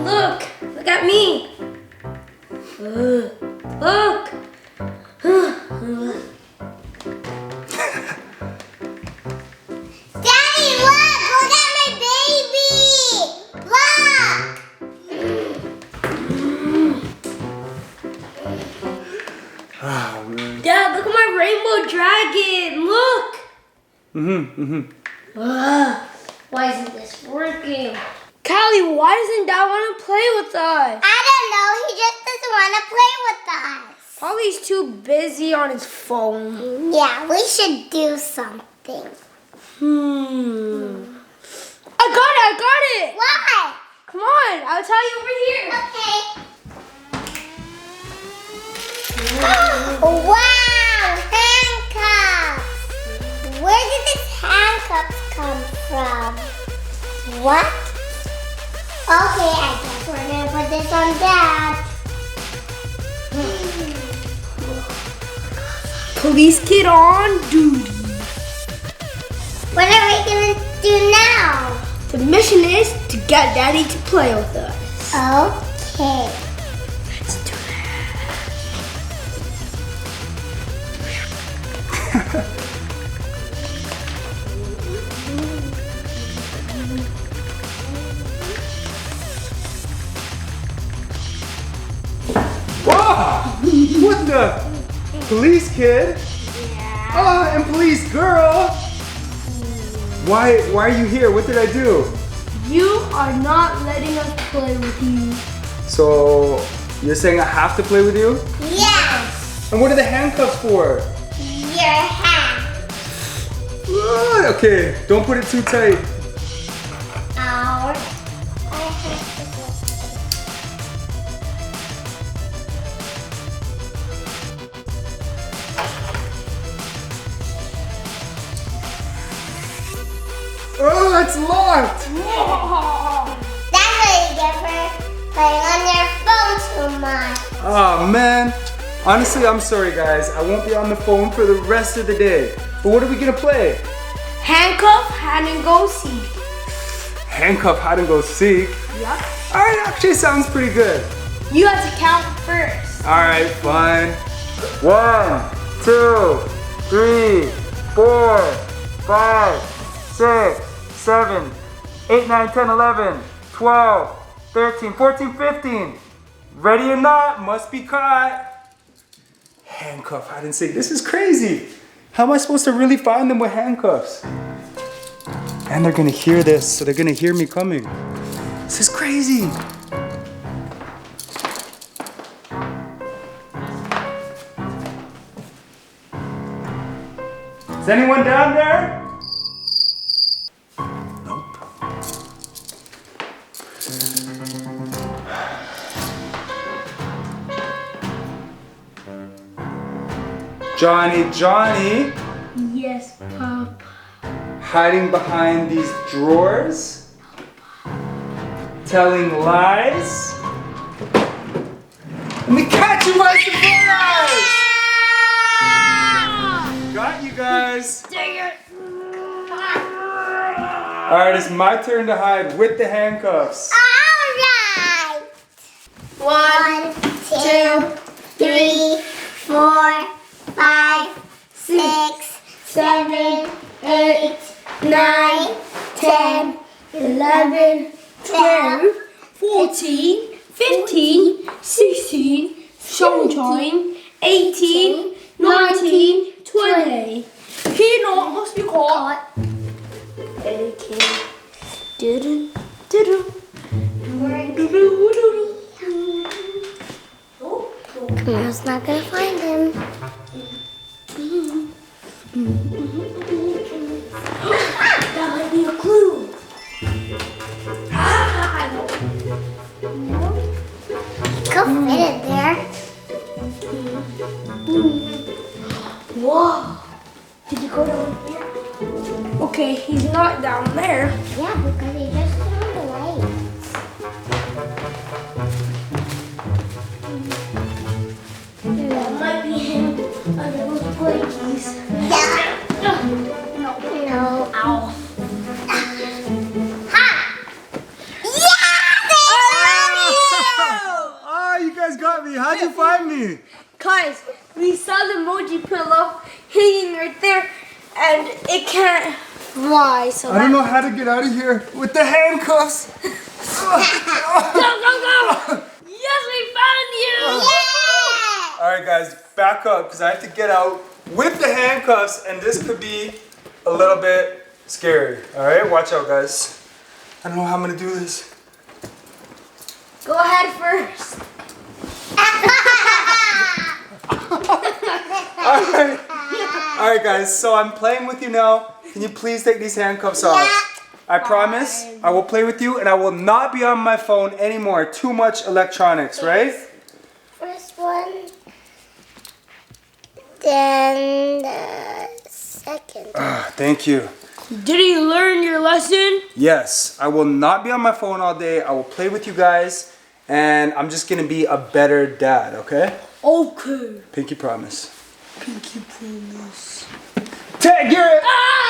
Look at me. Look. Daddy, look at my baby. Look. Oh, man. Dad, look at my rainbow dragon. Look. Why isn't this working? Cali, why doesn't Dad want to play with us? I don't know. He just doesn't want to play with us. Probably he's too busy on his phone. Yeah, we should do something. I got it. What? Come on, I'll tell you over here. Okay. Wow, handcuffs. Where did these handcuffs come from? What? Okay, I guess we're gonna put this on Dad. Police Kid on duty. What are we gonna do now? The mission is to get Daddy to play with us. Okay. Let's do Wow! What the? Police Kid? Yeah. Oh, and Police Girl? Why are you here? What did I do? You are not letting us play with you. So, you're saying I have to play with you? Yes. And what are the handcuffs for? Your hand. Okay, don't put it too tight. Our. Oh, it's locked! That's what you get for playing on your phone too much. Oh man, honestly I'm sorry guys, I won't be on the phone for the rest of the day. But what are we gonna play? Handcuff, hide and go seek. Handcuff, hide and go seek. Yep. Alright, actually sounds pretty good. You have to count first. Alright, fine. 1, 2, 3, 4, 5, 6, 7, 8, 9, 10, 11, 12, 13, 14, 15. Ready or not, must be caught. Handcuff, hide and seek. This is crazy. How am I supposed to really find them with handcuffs? And they're gonna hear this, so they're gonna hear me coming. This is crazy. Is anyone down there? Nope. Johny Johny, Yes, Pop. hiding behind these drawers, telling lies. Let me catch you by surprise! Got you guys. Dang it. All right, it's my turn to hide with the handcuffs. Alright. 1, 2, 3, 4, 5, 6, 7, 8, 9, 10, 11, 12, 14, 15, 16, 17, 18, 19, 20. Peanut must be caught. Okay. Do-do, do-do. Do-do-do-do-do. Camille's not gonna find him. That might be a clue. Go fit it there. Whoa. Did you go down here? Okay, he's not down there. Yeah, because he just turned on the light. That might be him under those blankets. Yeah. No. No. Ow. Ha! Yeah! They found got me? How'd you find me? Guys, we saw the emoji pillow hanging right there, and it can't fly. So I don't know how to get out of here with the handcuffs. Go, go, go! Yes, we found you! Yeah! All right, guys, back up because I have to get out with the handcuffs, and this could be a little bit scary. All right, watch out, guys. I don't know how I'm gonna do this. Go ahead first. All right, guys. So I'm playing with you now. Can you please take these handcuffs off? I promise I will play with you, and I will not be on my phone anymore. Too much electronics, right? First one. Then the second. Thank you. Did you learn your lesson? Yes, I will not be on my phone all day. I will play with you guys, and I'm just gonna be a better dad, okay? Okay. Pinky promise. Pinky promise. Tag, you're it! Ah!